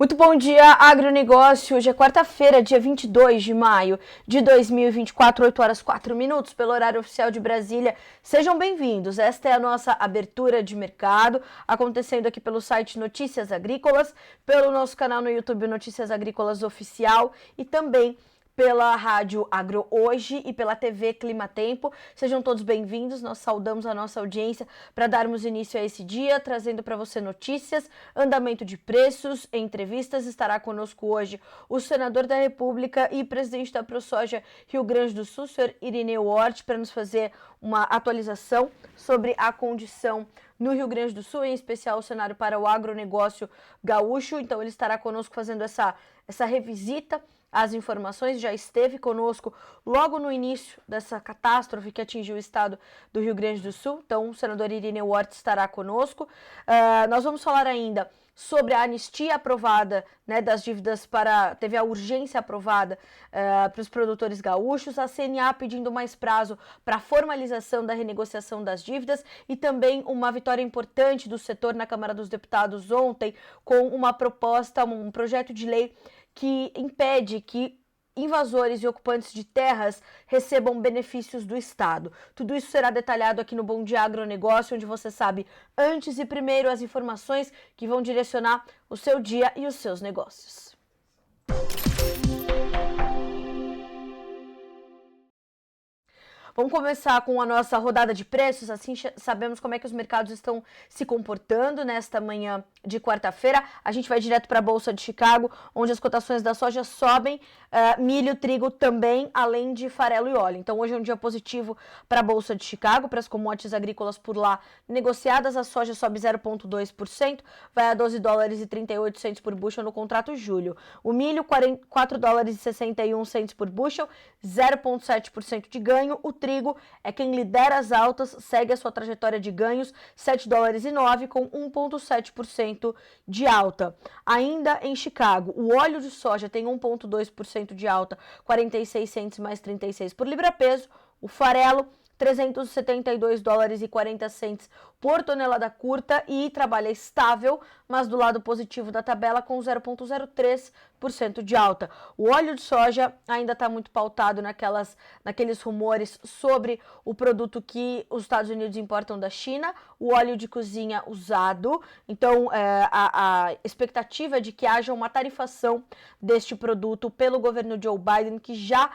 Muito bom dia, agronegócio. Hoje é quarta-feira, dia 22 de maio de 2024, 8 horas 4 minutos, pelo horário oficial de Brasília. Sejam bem-vindos. Esta é a nossa abertura de mercado, acontecendo aqui pelo site Notícias Agrícolas, pelo nosso canal no YouTube Notícias Agrícolas Oficial e também pela Rádio Agro Hoje e pela TV Clima Tempo. Sejam todos bem-vindos, nós saudamos a nossa audiência para darmos início a esse dia, trazendo para você notícias, andamento de preços, entrevistas. Estará conosco hoje o senador da República e presidente da ProSoja Rio Grande do Sul, senhor Irineu Hort, para nos fazer uma atualização sobre a condição no Rio Grande do Sul, em especial o cenário para o agronegócio gaúcho. Então ele estará conosco fazendo essa revisita às informações. Já esteve conosco logo no início dessa catástrofe que atingiu o estado do Rio Grande do Sul. Então o senador Irineu Hort estará conosco. Nós vamos falar ainda sobre a anistia aprovada, né, das dívidas teve a urgência aprovada para os produtores gaúchos, a CNA pedindo mais prazo para a formalização da renegociação das dívidas e também uma vitória importante do setor na Câmara dos Deputados ontem com uma proposta, um projeto de lei que impede que invasores e ocupantes de terras recebam benefícios do Estado. Tudo isso será detalhado aqui no Bom Dia Agronegócio, onde você sabe antes e primeiro as informações que vão direcionar o seu dia e os seus negócios. Vamos começar com a nossa rodada de preços, assim sabemos como é que os mercados estão se comportando nesta manhã de quarta-feira. A gente vai direto para a Bolsa de Chicago, onde as cotações da soja sobem, milho, trigo também, além de farelo e óleo. Então hoje é um dia positivo para a Bolsa de Chicago, para as commodities agrícolas por lá negociadas. A soja sobe 0,2%, vai a 12 dólares e 38 centes por bushel no contrato julho. O milho, 4 dólares e 61 centes por bushel, 0,7% de ganho. O trigo é quem lidera as altas, segue a sua trajetória de ganhos, 7 dólares e 9 com 1,7% de alta. Ainda em Chicago, o óleo de soja tem 1,2% de alta, 46 centes mais 36 por libra-peso. O farelo, 372 dólares e 40 centes por tonelada curta e trabalha estável, mas do lado positivo da tabela com 0,03% de alta. O óleo de soja ainda está muito pautado naqueles rumores sobre o produto que os Estados Unidos importam da China, o óleo de cozinha usado. Então, a expectativa é de que haja uma tarifação deste produto pelo governo Joe Biden, que já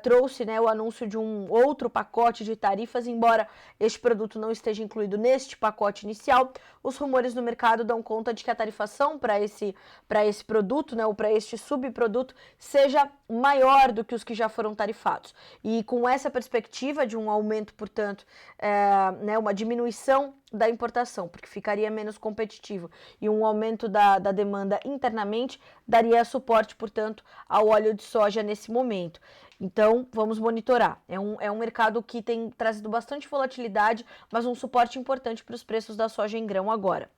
trouxe, né, o anúncio de um outro pacote de tarifas, embora este produto não esteja incluído neste pacote inicial. Os rumores no mercado dão conta de que a tarifação para esse produto, né, ou para este subproduto, seja maior do que os que já foram tarifados. E com essa perspectiva de um aumento, portanto, né, uma diminuição da importação, porque ficaria menos competitivo, e um aumento da demanda internamente, daria suporte, portanto, ao óleo de soja nesse momento. Então, vamos monitorar. É um mercado que tem trazido bastante volatilidade, mas um suporte importante para os preços da soja em grão agora.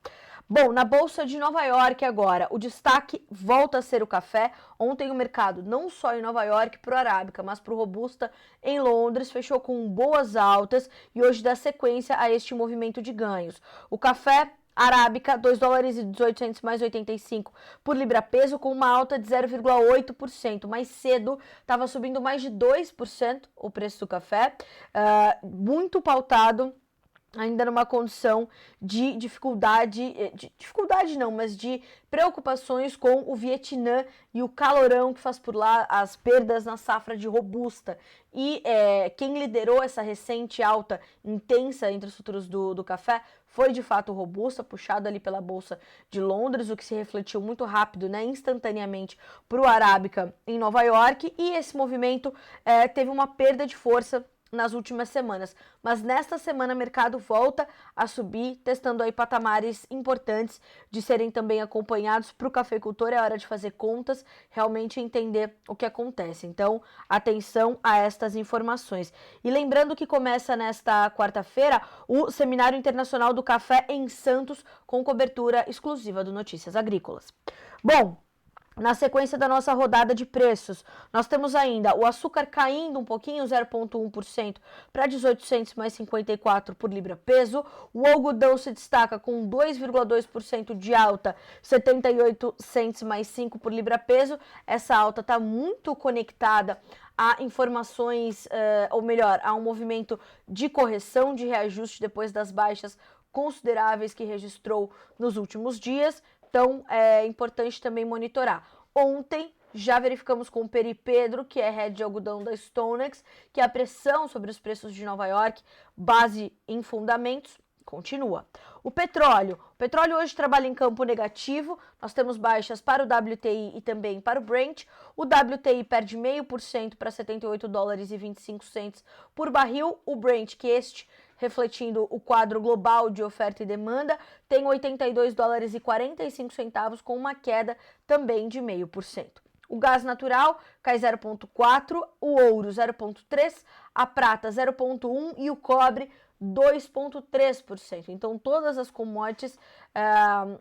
Bom, na Bolsa de Nova York agora, o destaque volta a ser o café. Ontem o mercado, não só em Nova York para o Arábica, mas para o Robusta em Londres, fechou com boas altas e hoje dá sequência a este movimento de ganhos. O café Arábica, 2 dólares e 18 centes mais 85 por libra-peso, com uma alta de 0,8%. Mais cedo estava subindo mais de 2% o preço do café, muito pautado ainda numa condição de dificuldade não, mas de preocupações com o Vietnã e o calorão que faz por lá, as perdas na safra de robusta. E quem liderou essa recente alta intensa entre os futuros do café foi de fato o robusta, puxado ali pela Bolsa de Londres, o que se refletiu muito rápido, né, instantaneamente para o Arábica em Nova York, e esse movimento teve uma perda de força nas últimas semanas, mas nesta semana o mercado volta a subir, testando aí patamares importantes de serem também acompanhados. Para o cafeicultor é hora de fazer contas, realmente entender o que acontece. Então, atenção a estas informações. E lembrando que começa nesta quarta-feira o Seminário Internacional do Café em Santos, com cobertura exclusiva do Notícias Agrícolas. Bom, Na sequência da nossa rodada de preços, nós temos ainda o açúcar caindo um pouquinho, 0,1% para 1800 mais 54 por libra peso. O algodão se destaca com 2,2% de alta, 78 cents mais 5 por libra peso. Essa alta está muito conectada a informações, ou melhor, a um movimento de correção, de reajuste depois das baixas consideráveis que registrou nos últimos dias. Então, é importante também monitorar. Ontem, já verificamos com o Peri Pedro, que é head de algodão da StoneX, que a pressão sobre os preços de Nova York, base em fundamentos, continua. O petróleo hoje trabalha em campo negativo, nós temos baixas para o WTI e também para o Brent. O WTI perde 0,5% para 78 dólares e 25 cents por barril. O Brent, que refletindo o quadro global de oferta e demanda, tem 82 dólares e 45 centavos, com uma queda também de 0,5%. O gás natural cai 0,4%, o ouro 0,3%, a prata 0,1% e o cobre 2,3%. Então, todas as commodities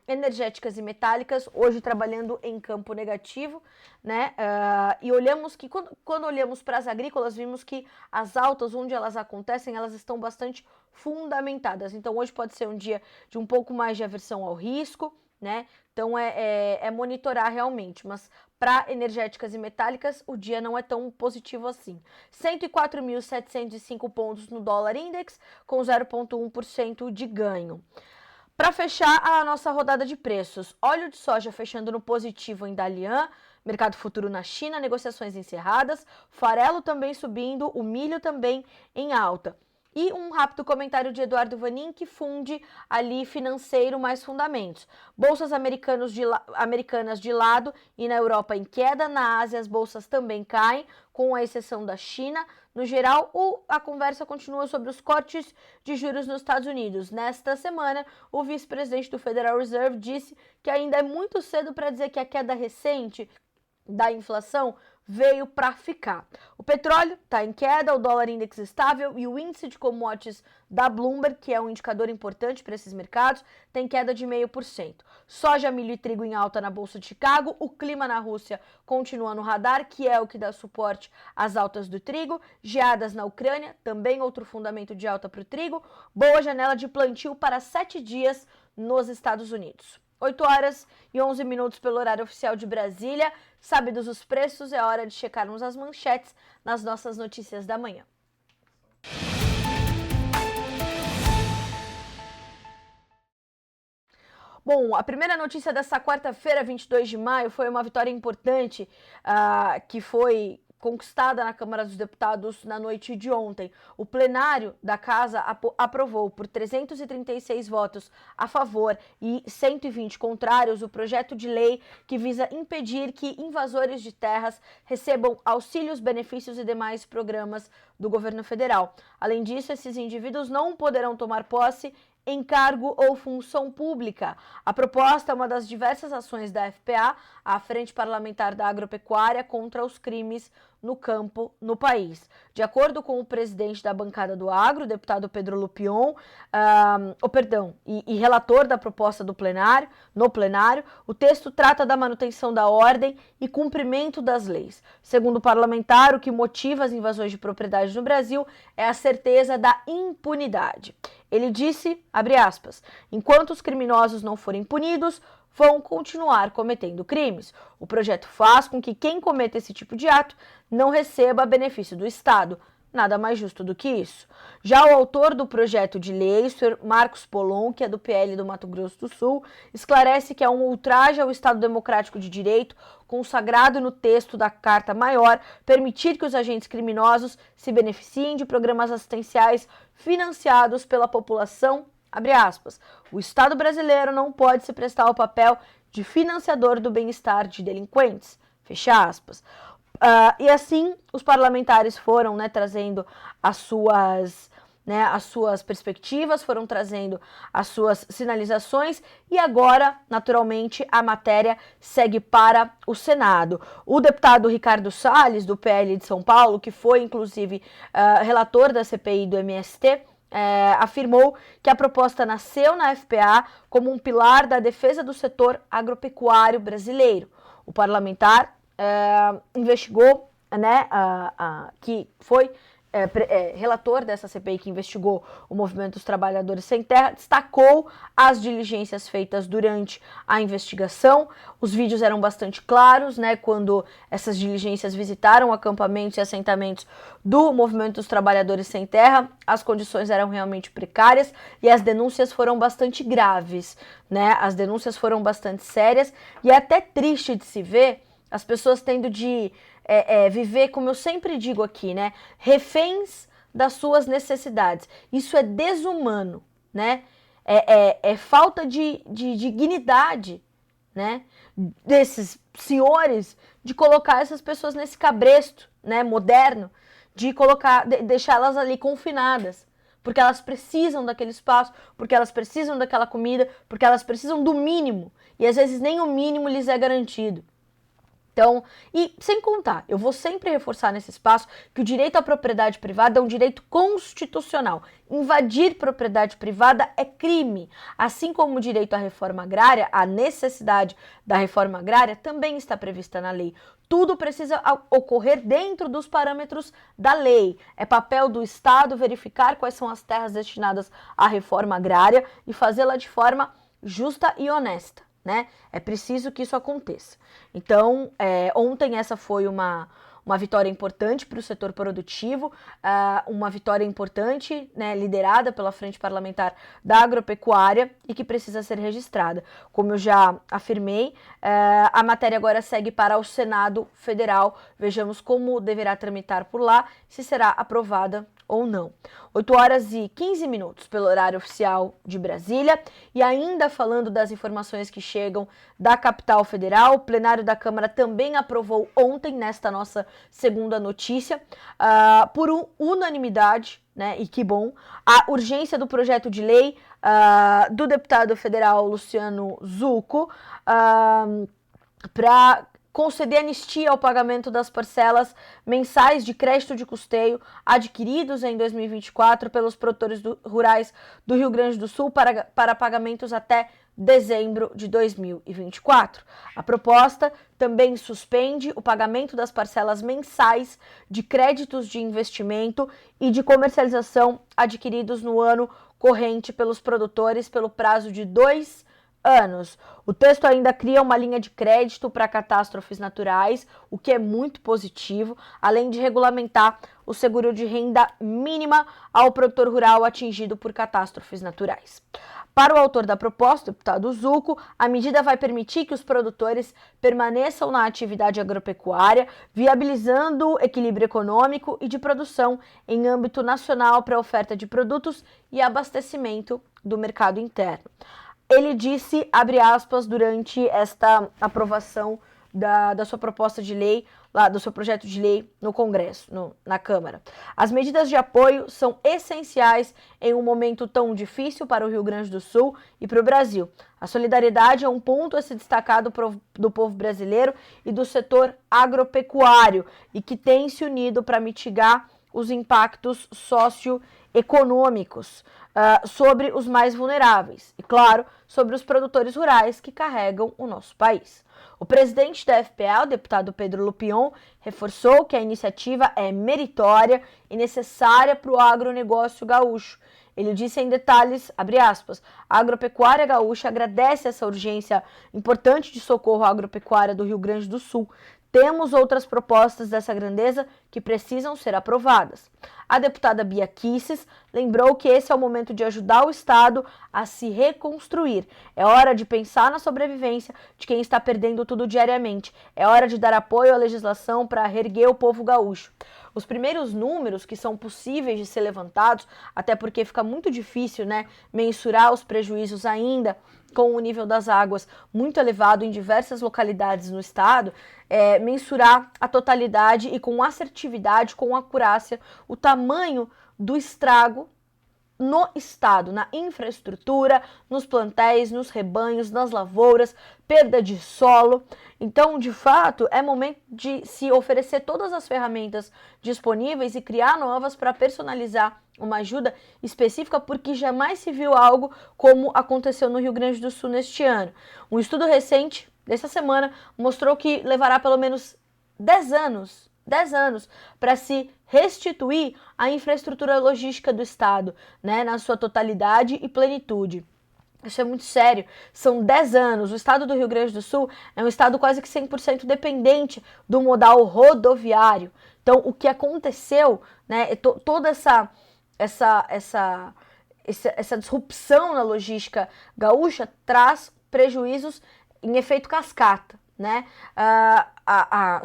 energéticas e metálicas hoje trabalhando em campo negativo, né? E olhamos que, quando olhamos para as agrícolas, vimos que as altas, onde elas acontecem, elas estão bastante fundamentadas. Então, hoje pode ser um dia de um pouco mais de aversão ao risco, né? Então, é monitorar realmente, mas para energéticas e metálicas, o dia não é tão positivo assim. 104.705 pontos no dólar index, com 0,1% de ganho. Para fechar a nossa rodada de preços, óleo de soja fechando no positivo em Dalian, mercado futuro na China, negociações encerradas, farelo também subindo, o milho também em alta. E um rápido comentário de Eduardo Vanin, que funde ali financeiro mais fundamentos. Bolsas americanas de lado e na Europa em queda, na Ásia as bolsas também caem, com a exceção da China. No geral, a conversa continua sobre os cortes de juros nos Estados Unidos. Nesta semana, o vice-presidente do Federal Reserve disse que ainda é muito cedo para dizer que a queda recente da inflação veio para ficar. O petróleo está em queda, o dólar index estável e o índice de commodities da Bloomberg, que é um indicador importante para esses mercados, tem queda de 0,5%. Soja, milho e trigo em alta na Bolsa de Chicago, o clima na Rússia continua no radar, que é o que dá suporte às altas do trigo, geadas na Ucrânia, também outro fundamento de alta para o trigo, boa janela de plantio para 7 dias nos Estados Unidos. 8 horas e 11 minutos pelo horário oficial de Brasília. Sabidos os preços, é hora de checarmos as manchetes nas nossas notícias da manhã. Bom, a primeira notícia dessa quarta-feira, 22 de maio, foi uma vitória importante que foi conquistada na Câmara dos Deputados na noite de ontem. O plenário da Casa aprovou por 336 votos a favor e 120 contrários o projeto de lei que visa impedir que invasores de terras recebam auxílios, benefícios e demais programas do governo federal. Além disso, esses indivíduos não poderão tomar posse em cargo ou função pública. A proposta é uma das diversas ações da FPA, a Frente Parlamentar da Agropecuária, contra os crimes no campo no país. De acordo com o presidente da bancada do Agro, o deputado Pedro Lupion, e relator da proposta no plenário, o texto trata da manutenção da ordem e cumprimento das leis. Segundo o parlamentar, o que motiva as invasões de propriedade no Brasil é a certeza da impunidade. Ele disse, abre aspas, enquanto os criminosos não forem punidos, vão continuar cometendo crimes. O projeto faz com que quem cometa esse tipo de ato não receba benefício do Estado. Nada mais justo do que isso. Já o autor do projeto de lei, o senhor Marcos Polon, que é do PL do Mato Grosso do Sul, esclarece que é um ultraje ao Estado Democrático de Direito, consagrado no texto da Carta Maior, permitir que os agentes criminosos se beneficiem de programas assistenciais financiados pela população. Abre aspas, o Estado brasileiro não pode se prestar ao papel de financiador do bem-estar de delinquentes, fecha aspas. E assim, os parlamentares foram trazendo as suas perspectivas, foram trazendo as suas sinalizações e agora, naturalmente, a matéria segue para o Senado. O deputado Ricardo Salles, do PL de São Paulo, que foi, inclusive, relator da CPI do MST, afirmou que a proposta nasceu na FPA como um pilar da defesa do setor agropecuário brasileiro. O parlamentar investigou, né, que foi relator dessa CPI que investigou o movimento dos trabalhadores sem terra, destacou as diligências feitas durante a investigação. Os vídeos eram bastante claros, né, quando essas diligências visitaram acampamentos e assentamentos do movimento dos trabalhadores sem terra. As condições eram realmente precárias e as denúncias foram bastante graves, né? As denúncias foram bastante sérias e é até triste de se ver as pessoas tendo de viver, como eu sempre digo aqui, né, reféns das suas necessidades. Isso é desumano, né? É falta de dignidade, né, desses senhores de colocar essas pessoas nesse cabresto, né, moderno, de deixá-las ali confinadas, porque elas precisam daquele espaço, porque elas precisam daquela comida, porque elas precisam do mínimo, e às vezes nem o mínimo lhes é garantido. Então, e sem contar, eu vou sempre reforçar nesse espaço que o direito à propriedade privada é um direito constitucional. Invadir propriedade privada é crime. Assim como o direito à reforma agrária, a necessidade da reforma agrária também está prevista na lei. Tudo precisa ocorrer dentro dos parâmetros da lei. É papel do Estado verificar quais são as terras destinadas à reforma agrária e fazê-la de forma justa e honesta, né? É preciso que isso aconteça. Então, ontem essa foi uma vitória importante para o setor produtivo, uma vitória importante, né, liderada pela Frente Parlamentar da Agropecuária e que precisa ser registrada. Como eu já afirmei, a matéria agora segue para o Senado Federal. Vejamos como deverá tramitar por lá, se será aprovada ou não. 8h15 pelo horário oficial de Brasília. E ainda falando das informações que chegam da capital federal, o plenário da Câmara também aprovou ontem, nesta nossa segunda notícia, por unanimidade, né, e que bom, a urgência do projeto de lei do deputado federal Luciano Zucco para conceder anistia ao pagamento das parcelas mensais de crédito de custeio adquiridos em 2024 pelos produtores rurais do Rio Grande do Sul para pagamentos até dezembro de 2024. A proposta também suspende o pagamento das parcelas mensais de créditos de investimento e de comercialização adquiridos no ano corrente pelos produtores pelo prazo de 2 anos. O texto ainda cria uma linha de crédito para catástrofes naturais, o que é muito positivo, além de regulamentar o seguro de renda mínima ao produtor rural atingido por catástrofes naturais. Para o autor da proposta, o deputado Zucco, a medida vai permitir que os produtores permaneçam na atividade agropecuária, viabilizando o equilíbrio econômico e de produção em âmbito nacional para a oferta de produtos e abastecimento do mercado interno. Ele disse, abre aspas, durante esta aprovação da sua proposta de lei, do seu projeto de lei no Congresso, na Câmara. As medidas de apoio são essenciais em um momento tão difícil para o Rio Grande do Sul e para o Brasil. A solidariedade é um ponto a se destacar do povo brasileiro e do setor agropecuário e que tem se unido para mitigar os impactos socioeconômicos sobre os mais vulneráveis e, claro, sobre os produtores rurais que carregam o nosso país. O presidente da FPA, o deputado Pedro Lupion, reforçou que a iniciativa é meritória e necessária para o agronegócio gaúcho. Ele disse em detalhes, abre aspas, a agropecuária gaúcha agradece essa urgência importante de socorro à agropecuária do Rio Grande do Sul. Temos outras propostas dessa grandeza que precisam ser aprovadas. A deputada Bia Kicis lembrou que esse é o momento de ajudar o Estado a se reconstruir. É hora de pensar na sobrevivência de quem está perdendo tudo diariamente. É hora de dar apoio à legislação para reerguer o povo gaúcho. Os primeiros números que são possíveis de ser levantados, até porque fica muito difícil, né, mensurar os prejuízos ainda com o nível das águas muito elevado em diversas localidades no estado, mensurar a totalidade e com assertividade, com acurácia, o tamanho do estrago no estado, na infraestrutura, nos plantéis, nos rebanhos, nas lavouras, perda de solo. Então, de fato, é momento de se oferecer todas as ferramentas disponíveis e criar novas para personalizar uma ajuda específica, porque jamais se viu algo como aconteceu no Rio Grande do Sul neste ano. Um estudo recente dessa semana mostrou que levará pelo menos 10 anos para se restituir a infraestrutura logística do Estado, né, na sua totalidade e plenitude. Isso é muito sério, são 10 anos. O estado do Rio Grande do Sul é um estado quase que 100% dependente do modal rodoviário. Então, o que aconteceu, né, toda essa disrupção na logística gaúcha traz prejuízos em efeito cascata, né?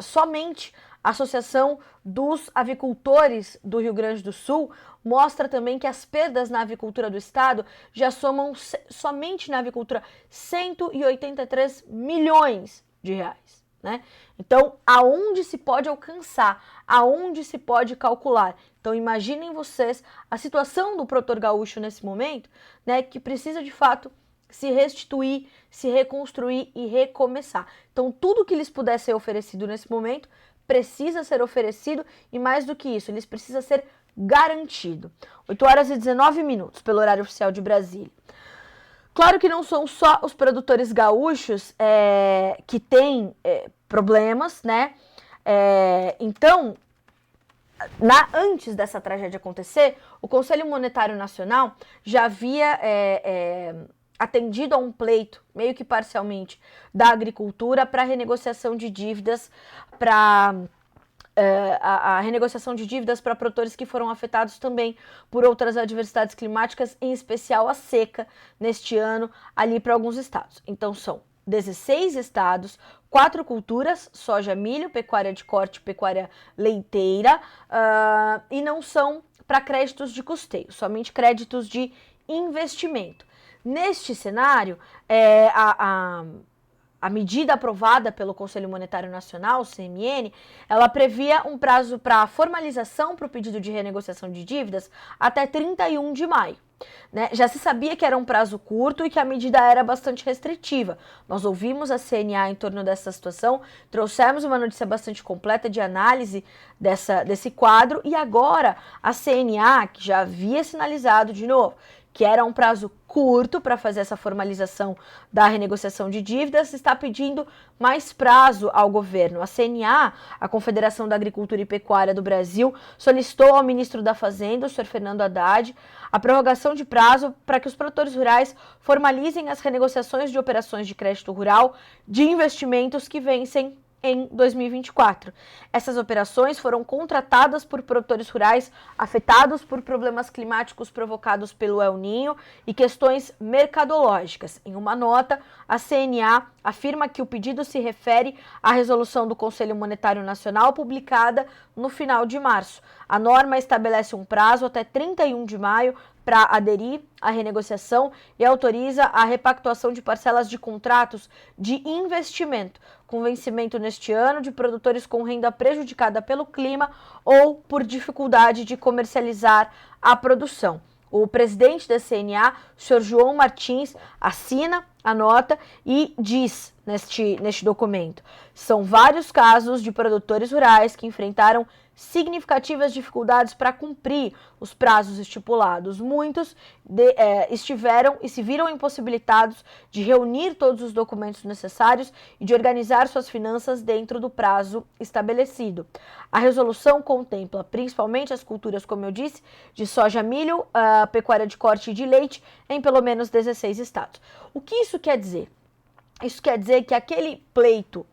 Somente a Associação dos Avicultores do Rio Grande do Sul mostra também que as perdas na avicultura do estado já somam, somente na avicultura, 183 milhões de reais, né? Então, aonde se pode alcançar, aonde se pode calcular? Então, imaginem vocês a situação do produtor gaúcho nesse momento, né, que precisa de fato se restituir, se reconstruir e recomeçar. Então, tudo que lhes puder ser oferecido nesse momento precisa ser oferecido e, mais do que isso, eles precisam ser garantido. 8 horas e 19 minutos pelo horário oficial de Brasília. Claro que não são só os produtores gaúchos que têm problemas, né? Então, antes dessa tragédia acontecer, o Conselho Monetário Nacional já havia atendido a um pleito, meio que parcialmente, da agricultura para renegociação de dívidas, para a renegociação de dívidas para produtores que foram afetados também por outras adversidades climáticas, em especial a seca neste ano ali para alguns estados. Então são 16 estados, 4 culturas, soja, milho, pecuária de corte, pecuária leiteira, e não são para créditos de custeio, somente créditos de investimento. Neste cenário, a medida aprovada pelo Conselho Monetário Nacional, o CMN, ela previa um prazo para formalização para o pedido de renegociação de dívidas até 31 de maio. Né? Já se sabia que era um prazo curto e que a medida era bastante restritiva. Nós ouvimos a CNA em torno dessa situação, trouxemos uma notícia bastante completa de análise desse quadro e agora a CNA, que já havia sinalizado de novo que era um prazo curto para fazer essa formalização da renegociação de dívidas, está pedindo mais prazo ao governo. A CNA, a Confederação da Agricultura e Pecuária do Brasil, solicitou ao ministro da Fazenda, o senhor Fernando Haddad, a prorrogação de prazo para que os produtores rurais formalizem as renegociações de operações de crédito rural de investimentos que vencem em 2024. Essas operações foram contratadas por produtores rurais afetados por problemas climáticos provocados pelo El Niño e questões mercadológicas. Em uma nota, a CNA afirma que o pedido se refere à resolução do Conselho Monetário Nacional publicada no final de março. A norma estabelece um prazo até 31 de maio para aderir à renegociação e autoriza a repactuação de parcelas de contratos de investimento, com vencimento neste ano de produtores com renda prejudicada pelo clima ou por dificuldade de comercializar a produção. O presidente da CNA, o senhor João Martins, assina a nota e diz neste documento: são vários casos de produtores rurais que enfrentaram significativas dificuldades para cumprir os prazos estipulados. Muitos estiveram e se viram impossibilitados de reunir todos os documentos necessários e de organizar suas finanças dentro do prazo estabelecido. A resolução contempla principalmente as culturas, como eu disse, de soja, milho, pecuária de corte e de leite em pelo menos 16 estados. O que isso quer dizer? Isso quer dizer que aquele pleito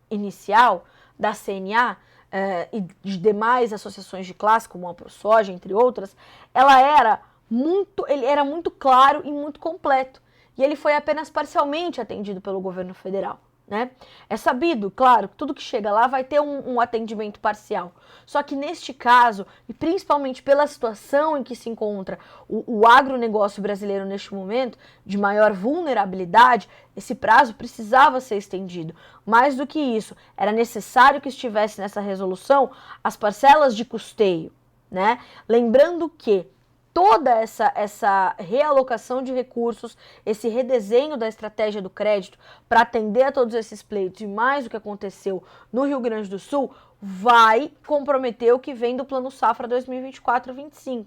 inicial da CNA e de demais associações de classe, como a ProSoja, entre outras, ele era muito claro e muito completo. E ele foi apenas parcialmente atendido pelo governo federal. Né? É sabido, claro, que tudo que chega lá vai ter um atendimento parcial. Só que neste caso, e principalmente pela situação em que se encontra o agronegócio brasileiro neste momento, de maior vulnerabilidade, esse prazo precisava ser estendido. Mais do que isso, era necessário que estivesse nessa resolução as parcelas de custeio. Né? Lembrando que toda essa realocação de recursos, esse redesenho da estratégia do crédito para atender a todos esses pleitos e mais o que aconteceu no Rio Grande do Sul, vai comprometer o que vem do Plano Safra 2024-25.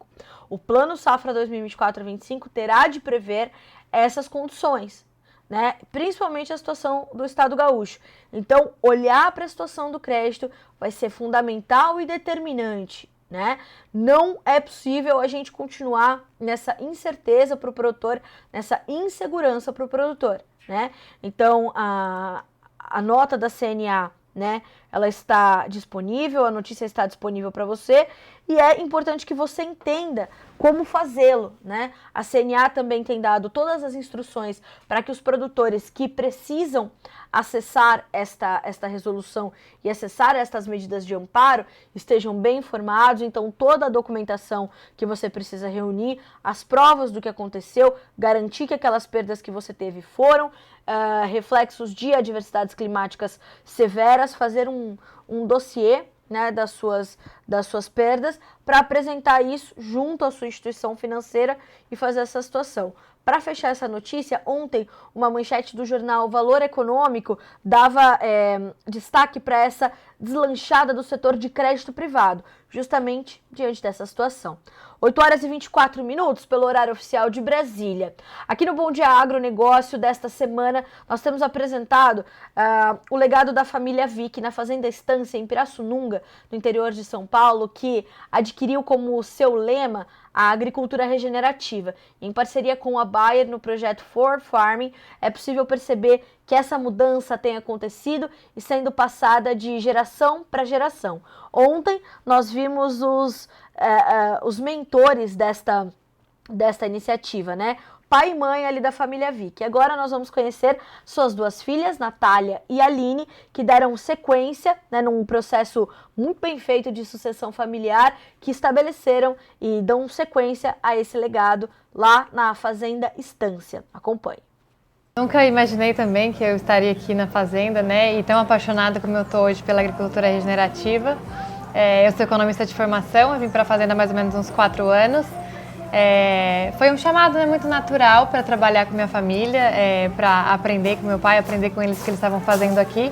O Plano Safra 2024-25 terá de prever essas condições. né? Principalmente a situação do Estado gaúcho. Então, olhar para a situação do crédito vai ser fundamental e determinante, né? Não é possível a gente continuar nessa incerteza para o produtor, nessa insegurança para o produtor, né? Então, a nota da CNA, né, ela está disponível, a notícia está disponível para você e é importante que você entenda como fazê-lo, né? A CNA também tem dado todas as instruções para que os produtores que precisam acessar esta resolução e acessar estas medidas de amparo estejam bem informados. Então, toda a documentação que você precisa reunir, as provas do que aconteceu, garantir que aquelas perdas que você teve foram reflexos de adversidades climáticas severas, fazer um dossiê, né, das suas perdas, para apresentar isso junto à sua instituição financeira e fazer essa situação. Para fechar essa notícia, ontem uma manchete do jornal Valor Econômico dava destaque para essa deslanchada do setor de crédito privado, justamente diante dessa situação. 8 horas e 24 minutos pelo horário oficial de Brasília. Aqui no Bom Dia Agronegócio desta semana, nós temos apresentado o legado da família Vick na Fazenda Estância, em Pirassununga, no interior de São Paulo, que adquiriu como seu lema a agricultura regenerativa. Em parceria com a Bayer no projeto For Farming, é possível perceber que essa mudança tem acontecido e sendo passada de geração para geração. Ontem nós vimos os mentores desta iniciativa, né? Pai e mãe ali da família Vick. Agora nós vamos conhecer suas duas filhas, Natália e Aline, que deram sequência, né, num processo muito bem feito de sucessão familiar, que estabeleceram e dão sequência a esse legado lá na Fazenda Estância. Acompanhe. Nunca imaginei também que eu estaria aqui na fazenda, né, e tão apaixonada como eu estou hoje pela agricultura regenerativa. Eu sou economista de formação, eu vim para a fazenda há mais ou menos uns 4 anos. Foi um chamado, né, muito natural para trabalhar com minha família, para aprender com meu pai, aprender com eles o que eles estavam fazendo aqui.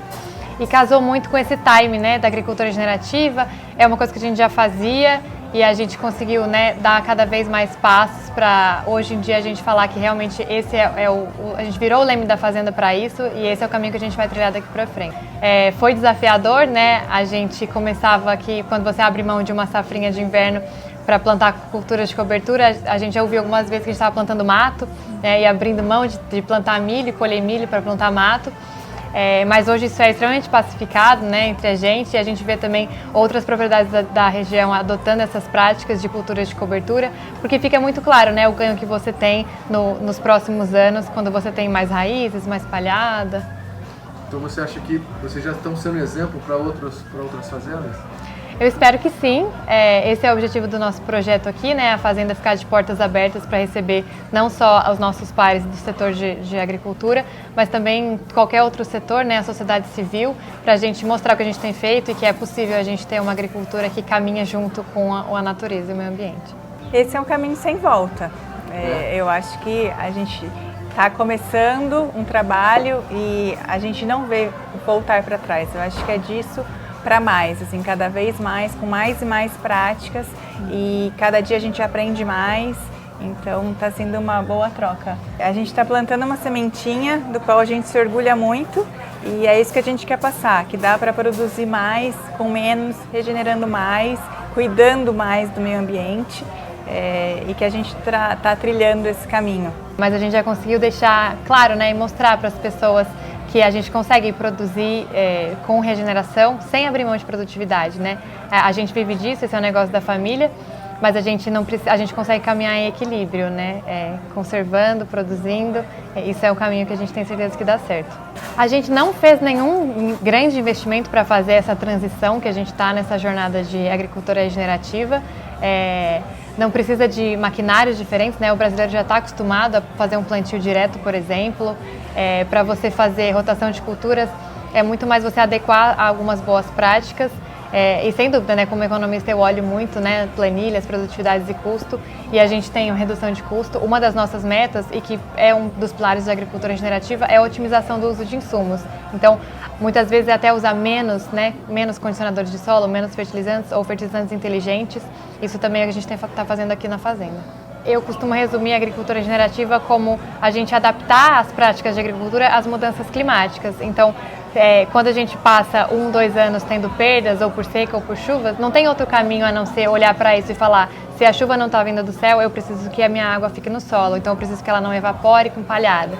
E casou muito com esse time, né, da agricultura regenerativa. É uma coisa que a gente já fazia e a gente conseguiu, né, dar cada vez mais passos para hoje em dia a gente falar que realmente esse a gente virou o leme da fazenda para isso e esse é o caminho que a gente vai trilhar daqui para frente. Foi desafiador, né? A gente começava aqui, quando você abre mão de uma safrinha de inverno para plantar culturas de cobertura, a gente já ouviu algumas vezes que a gente estava plantando mato, né, e abrindo mão de plantar milho, colher milho para plantar mato. Mas hoje isso é extremamente pacificado, né, entre a gente, e a gente vê também outras propriedades da região adotando essas práticas de culturas de cobertura, porque fica muito claro, né, o ganho que você tem nos próximos anos, quando você tem mais raízes, mais palhada. Então você acha que vocês já estão sendo exemplo para outras fazendas? Eu espero que sim. Esse é o objetivo do nosso projeto aqui, né? A fazenda ficar de portas abertas para receber não só os nossos pares do setor de agricultura, mas também qualquer outro setor, né? A sociedade civil, para a gente mostrar o que a gente tem feito e que é possível a gente ter uma agricultura que caminha junto com a natureza e o meio ambiente. Esse é um caminho sem volta. Eu acho que a gente está começando um trabalho e a gente não vê voltar para trás. Eu acho que é disso para mais, assim, cada vez mais, com mais e mais práticas e cada dia a gente aprende mais, então está sendo uma boa troca. A gente está plantando uma sementinha do qual a gente se orgulha muito e é isso que a gente quer passar, que dá para produzir mais, com menos, regenerando mais, cuidando mais do meio ambiente e que a gente está trilhando esse caminho. Mas a gente já conseguiu deixar claro, né, e mostrar para as pessoas que a gente consegue produzir com regeneração sem abrir mão de produtividade, né? A gente vive disso, esse é um negócio da família, mas a gente consegue caminhar em equilíbrio, né? Conservando, produzindo, isso é o caminho que a gente tem certeza que dá certo. A gente não fez nenhum grande investimento para fazer essa transição que a gente está nessa jornada de agricultura regenerativa. Não precisa de maquinários diferentes, né? O brasileiro já está acostumado a fazer um plantio direto, por exemplo. Para você fazer rotação de culturas, é muito mais você adequar a algumas boas práticas. E sem dúvida, né, como economista eu olho muito, né, planilhas, produtividades e custo, e a gente tem redução de custo. Uma das nossas metas, e que é um dos pilares da agricultura regenerativa, é a otimização do uso de insumos. Então, muitas vezes é até usar menos, né, menos condicionadores de solo, menos fertilizantes ou fertilizantes inteligentes. Isso também é o que a gente está fazendo aqui na fazenda. eu costumo resumir a agricultura regenerativa como a gente adaptar as práticas de agricultura às mudanças climáticas. Então, quando a gente passa 1, 2 anos tendo perdas, ou por seca ou por chuvas, não tem outro caminho a não ser olhar para isso e falar: se a chuva não está vindo do céu, eu preciso que a minha água fique no solo, então eu preciso que ela não evapore com palhada.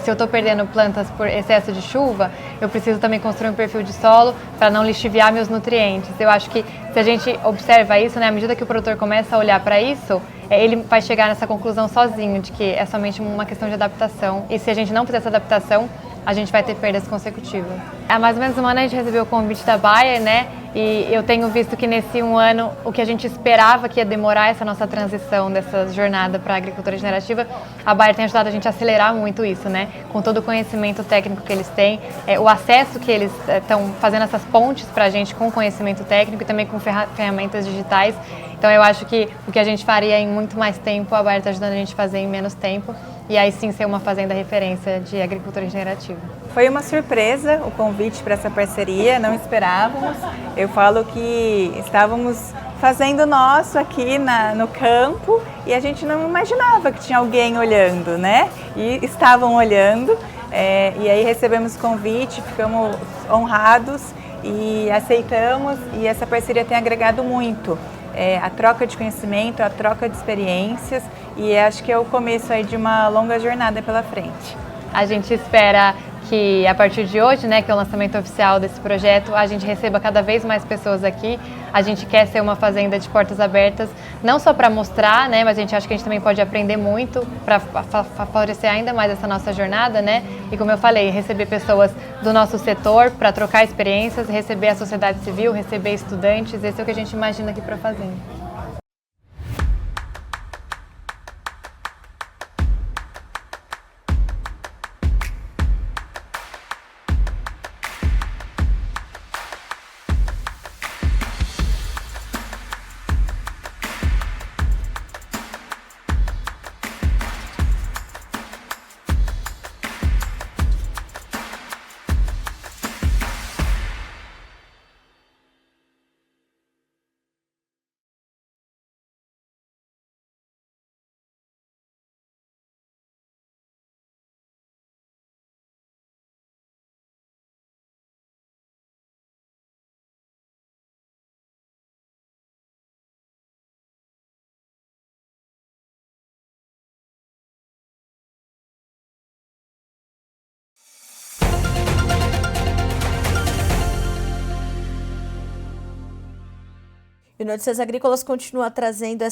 Se eu estou perdendo plantas por excesso de chuva, eu preciso também construir um perfil de solo para não lixiviar meus nutrientes. Eu acho que se a gente observa isso, né, à medida que o produtor começa a olhar para isso, ele vai chegar nessa conclusão sozinho, de que é somente uma questão de adaptação. E se a gente não fizer essa adaptação, a gente vai ter perdas consecutivas. Há mais ou menos um ano a gente recebeu o convite da Bayer, né? E eu tenho visto que nesse um ano, o que a gente esperava que ia demorar essa nossa transição dessa jornada para a agricultura regenerativa, a Bayer tem ajudado a gente a acelerar muito isso, né? Com todo o conhecimento técnico que eles têm, o acesso que eles estão fazendo essas pontes para a gente com conhecimento técnico e também com ferramentas digitais. Então eu acho que o que a gente faria em muito mais tempo, a Bayer está ajudando a gente a fazer em menos tempo. E aí sim ser uma fazenda referência de agricultura regenerativa. Foi uma surpresa o convite para essa parceria, não esperávamos. Eu falo que estávamos fazendo nosso aqui no campo e a gente não imaginava que tinha alguém olhando, né? E estavam olhando, e aí recebemos o convite, ficamos honrados e aceitamos, e essa parceria tem agregado muito. A troca de conhecimento, a troca de experiências, e acho que é o começo aí de uma longa jornada pela frente. A gente espera que a partir de hoje, né, que é o lançamento oficial desse projeto, a gente receba cada vez mais pessoas aqui. A gente quer ser uma fazenda de portas abertas, não só para mostrar, né, mas a gente acha que a gente também pode aprender muito para favorecer ainda mais essa nossa jornada, né? E como eu falei, receber pessoas do nosso setor para trocar experiências, receber a sociedade civil, receber estudantes, esse é o que a gente imagina aqui para a fazenda. E o Notícias Agrícolas continua trazendo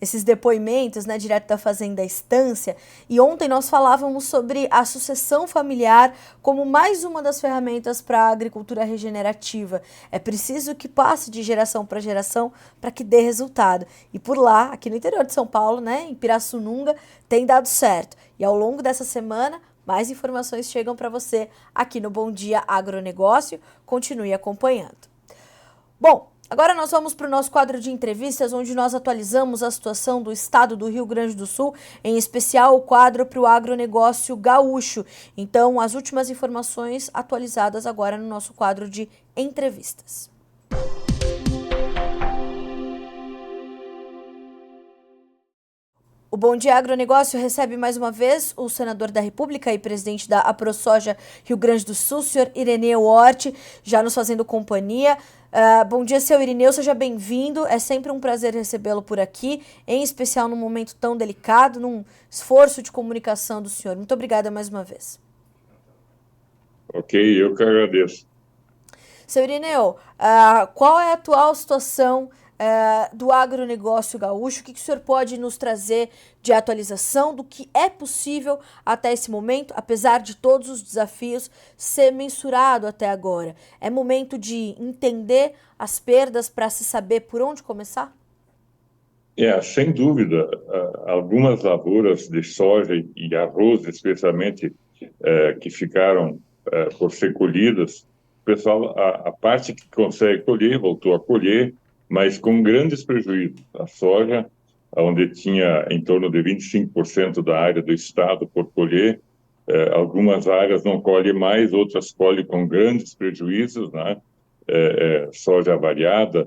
esses depoimentos, né, direto da Fazenda Estância. E ontem nós falávamos sobre a sucessão familiar como mais uma das ferramentas para a agricultura regenerativa. É preciso que passe de geração para geração para que dê resultado. E por lá, aqui no interior de São Paulo, né, em Pirassununga, tem dado certo. E ao longo dessa semana, mais informações chegam para você aqui no Bom Dia Agronegócio. Continue acompanhando. Bom, agora nós vamos para o nosso quadro de entrevistas, onde nós atualizamos a situação do estado do Rio Grande do Sul, em especial o quadro para o agronegócio gaúcho. Então, as últimas informações atualizadas agora no nosso quadro de entrevistas. O Bom Dia Agronegócio recebe mais uma vez o senador da República e presidente da AproSoja Rio Grande do Sul, senhor Ireneu Hort, já nos fazendo companhia. Bom dia, seu Ireneu, seja bem-vindo. É sempre um prazer recebê-lo por aqui, em especial num momento tão delicado, num esforço de comunicação do senhor. Muito obrigada mais uma vez. Ok, eu que agradeço. Seu Ireneu, qual é a atual situação do agronegócio gaúcho? O que o senhor pode nos trazer de atualização do que é possível até esse momento, apesar de todos os desafios, ser mensurado até agora? É momento de entender as perdas para se saber por onde começar? Sem dúvida, algumas lavouras de soja e arroz, especialmente, que ficaram por ser colhidas, o pessoal, a parte que consegue colher, voltou a colher, mas com grandes prejuízos. A soja, onde tinha em torno de 25% da área do estado por colher, algumas áreas não colhem mais, outras colhem com grandes prejuízos, né? Soja variada,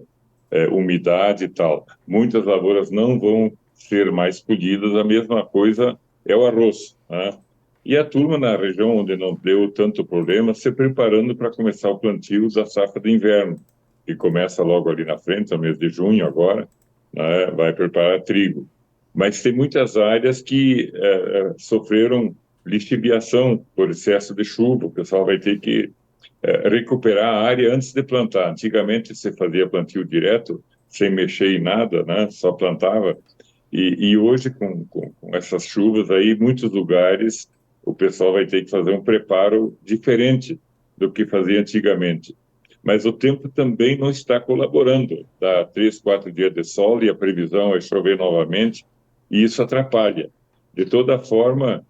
umidade e tal. Muitas lavouras não vão ser mais colhidas. A mesma coisa é o arroz, né? E a turma na região onde não deu tanto problema, se preparando para começar o plantio da safra de inverno, que começa logo ali na frente, no mês de junho agora, né? Vai preparar trigo. Mas tem muitas áreas que sofreram lixiviação por excesso de chuva. O pessoal vai ter que recuperar a área antes de plantar. Antigamente você fazia plantio direto, sem mexer em nada, né? Só plantava. E hoje, com essas chuvas aí, muitos lugares, o pessoal vai ter que fazer um preparo diferente do que fazia antigamente. Mas o tempo também não está colaborando. Dá 3, 4 dias de sol e a previsão é chover novamente, e isso atrapalha. De toda forma,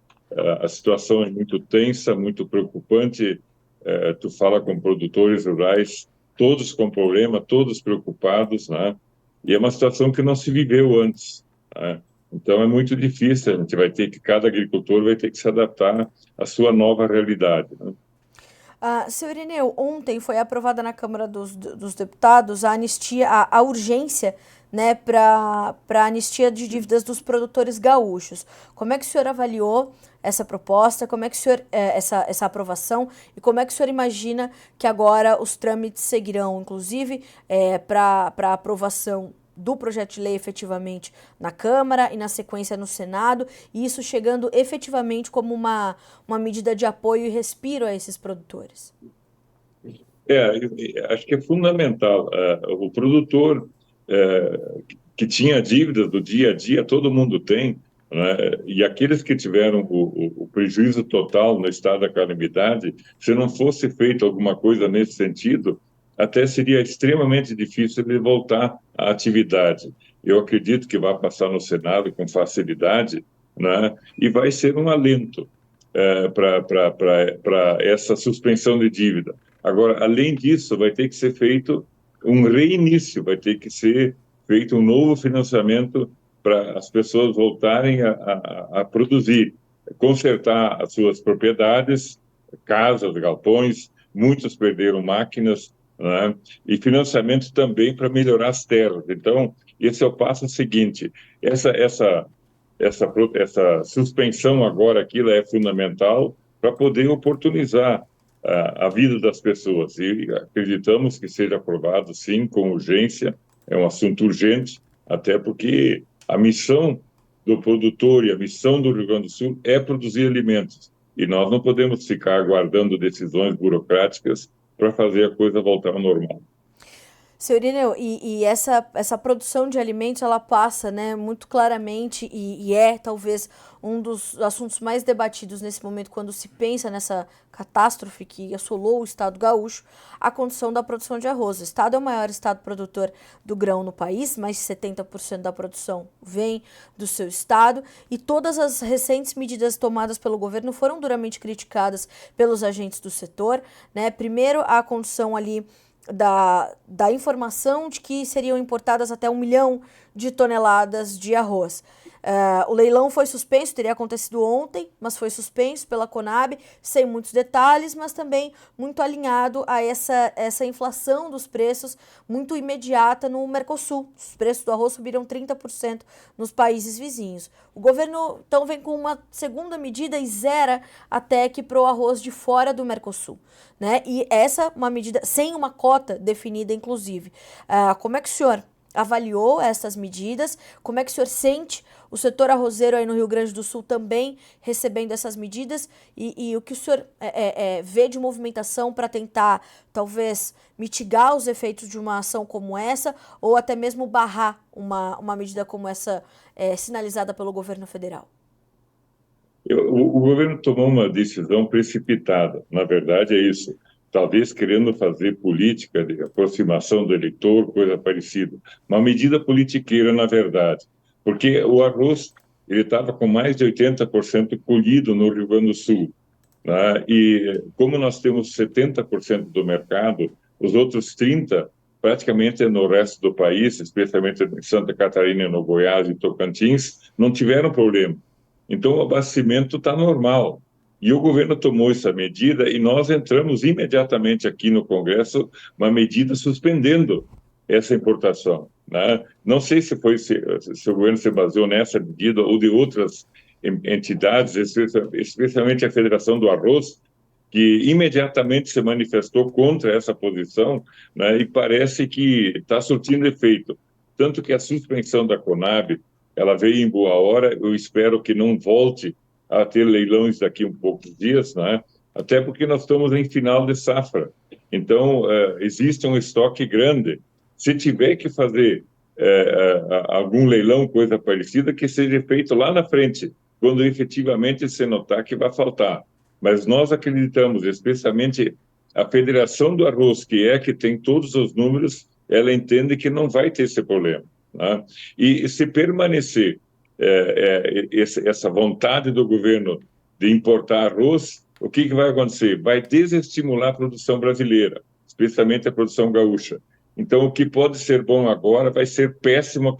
a situação é muito tensa, muito preocupante. Tu fala com produtores rurais, todos com problema, todos preocupados, né? E é uma situação que não se viveu antes, né? Então é muito difícil, a gente vai ter que, cada agricultor vai ter que se adaptar à sua nova realidade, né? Seu Irineu, ontem foi aprovada na Câmara dos Deputados a anistia, a urgência, né, para a anistia de dívidas dos produtores gaúchos. Como é que o senhor avaliou essa proposta? Como é que o senhor, essa aprovação, e como é que o senhor imagina que agora os trâmites seguirão, inclusive para a aprovação do projeto de lei efetivamente na Câmara e na sequência no Senado, e isso chegando efetivamente como uma medida de apoio e respiro a esses produtores? Acho que é fundamental. O produtor que tinha dívidas do dia a dia, todo mundo tem, né? E aqueles que tiveram o prejuízo total no estado da calamidade, se não fosse feito alguma coisa nesse sentido, até seria extremamente difícil de voltar à atividade. Eu acredito que vai passar no Senado com facilidade, né? E vai ser um alento para essa suspensão de dívida. Agora, além disso, vai ter que ser feito um reinício, vai ter que ser feito um novo financiamento para as pessoas voltarem a produzir, consertar as suas propriedades, casas, galpões, muitos perderam máquinas, né? E financiamento também para melhorar as terras. Então, esse é o passo seguinte. Essa suspensão agora aqui é fundamental para poder oportunizar a vida das pessoas, e acreditamos que seja aprovado, sim, com urgência. É um assunto urgente, até porque a missão do produtor e a missão do Rio Grande do Sul é produzir alimentos, e nós não podemos ficar aguardando decisões burocráticas para fazer a coisa voltar ao normal. Seu Irineu, e essa produção de alimentos, ela passa, né, muito claramente e é talvez um dos assuntos mais debatidos nesse momento, quando se pensa nessa catástrofe que assolou o estado gaúcho, a condição da produção de arroz. O estado é o maior estado produtor do grão no país, mais de 70% da produção vem do seu estado, e todas as recentes medidas tomadas pelo governo foram duramente criticadas pelos agentes do setor, né? Primeiro, a condição ali da informação de que seriam importadas até 1 milhão de toneladas de arroz. O leilão foi suspenso, teria acontecido ontem, mas foi suspenso pela Conab, sem muitos detalhes, mas também muito alinhado a essa inflação dos preços muito imediata no Mercosul. Os preços do arroz subiram 30% nos países vizinhos. O governo, então, vem com uma segunda medida e zera a TEC para o arroz de fora do Mercosul, né? E essa uma medida sem uma cota definida, inclusive. Como é que o senhor avaliou essas medidas? Como é que o senhor sente o setor arrozeiro aí no Rio Grande do Sul também recebendo essas medidas? E o que o senhor vê de movimentação para tentar, talvez, mitigar os efeitos de uma ação como essa, ou até mesmo barrar uma medida como essa sinalizada pelo governo federal? O governo tomou uma decisão precipitada. Na verdade, é isso. Talvez querendo fazer política de aproximação do eleitor, coisa parecida. Uma medida politiqueira, na verdade. Porque o arroz ele estava com mais de 80% colhido no Rio Grande do Sul, né? E como nós temos 70% do mercado, os outros 30% praticamente no resto do país, especialmente em Santa Catarina, no Goiás e Tocantins, não tiveram problema. Então, o abastecimento está normal. E o governo tomou essa medida e nós entramos imediatamente aqui no Congresso uma medida suspendendo essa importação. né? Não sei se o governo se baseou nessa medida ou de outras entidades, especialmente a Federação do Arroz, que imediatamente se manifestou contra essa posição, né, e parece que está surtindo efeito. Tanto que a suspensão da Conab, ela veio em boa hora, eu espero que não volte a ter leilões daqui a poucos dias, né, até porque nós estamos em final de safra. Então, existe um estoque grande. Se tiver que fazer algum leilão, coisa parecida, que seja feito lá na frente, quando efetivamente se notar que vai faltar. Mas nós acreditamos, especialmente a Federação do Arroz, que tem todos os números, ela entende que não vai ter esse problema, né? E se permanecer essa vontade do governo de importar arroz, o que vai acontecer? Vai desestimular a produção brasileira, especialmente a produção gaúcha. Então, o que pode ser bom agora vai ser péssimo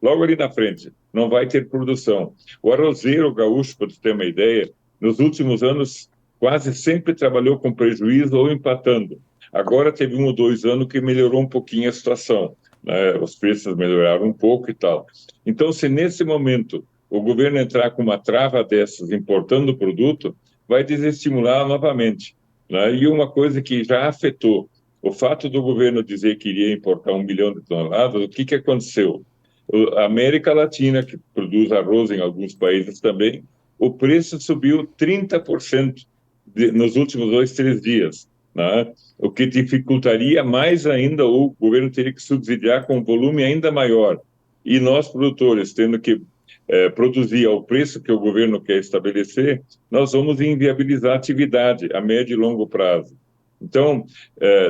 logo ali na frente. Não vai ter produção. O arrozeiro gaúcho, para você ter uma ideia, nos últimos anos quase sempre trabalhou com prejuízo ou empatando. Agora teve 1 ou 2 anos que melhorou um pouquinho a situação, né? Os preços melhoraram um pouco e tal. Então, se nesse momento o governo entrar com uma trava dessas importando o produto, vai desestimular novamente, né? E uma coisa que já afetou, o fato do governo dizer que iria importar 1 milhão de toneladas, o que aconteceu? A América Latina, que produz arroz em alguns países também, o preço subiu 30% nos últimos 2, 3 dias, né? O que dificultaria mais ainda, o governo teria que subsidiar com um volume ainda maior. E nós, produtores, tendo que produzir ao preço que o governo quer estabelecer, nós vamos inviabilizar a atividade a médio e longo prazo. Então,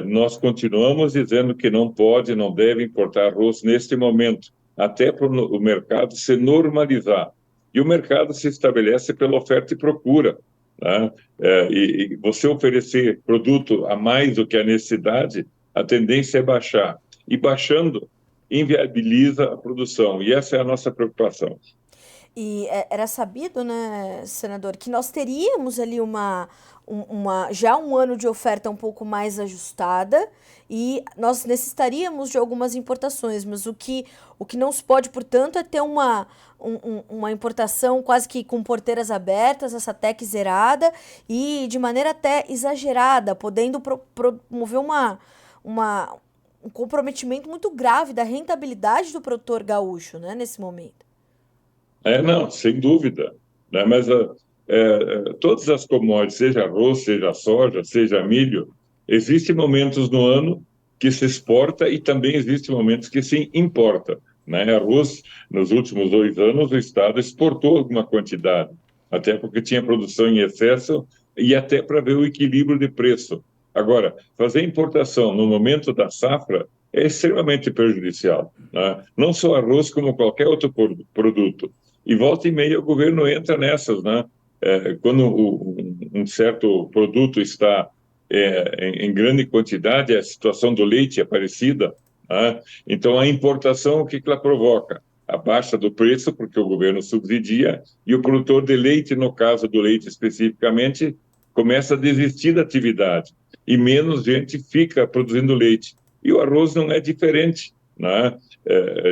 nós continuamos dizendo que não pode, não deve importar arroz neste momento, até para o mercado se normalizar. E o mercado se estabelece pela oferta e procura, né? E você oferecer produto a mais do que a necessidade, a tendência é baixar. E baixando, inviabiliza a produção. E essa é a nossa preocupação. E era sabido, né, senador, que nós teríamos ali já um ano de oferta um pouco mais ajustada e nós necessitaríamos de algumas importações, mas o que não se pode, portanto, é ter uma importação quase que com porteiras abertas, essa TEC zerada e de maneira até exagerada, podendo promover um comprometimento muito grave da rentabilidade do produtor gaúcho, né, nesse momento. Não, sem dúvida, né? Mas todas as commodities, seja arroz, seja soja, seja milho, existem momentos no ano que se exporta e também existem momentos que se importa, né? Arroz, nos últimos 2 anos, o Estado exportou alguma quantidade, até porque tinha produção em excesso e até para ver o equilíbrio de preço. Agora, fazer importação no momento da safra é extremamente prejudicial, né? Não só arroz, como qualquer outro produto. E volta e meia o governo entra nessas, né? Quando um certo produto está em grande quantidade, a situação do leite é parecida, né? Então a importação, o que ela provoca? A baixa do preço, porque o governo subsidia, e o produtor de leite, no caso do leite especificamente, começa a desistir da atividade, e menos gente fica produzindo leite. E o arroz não é diferente, né?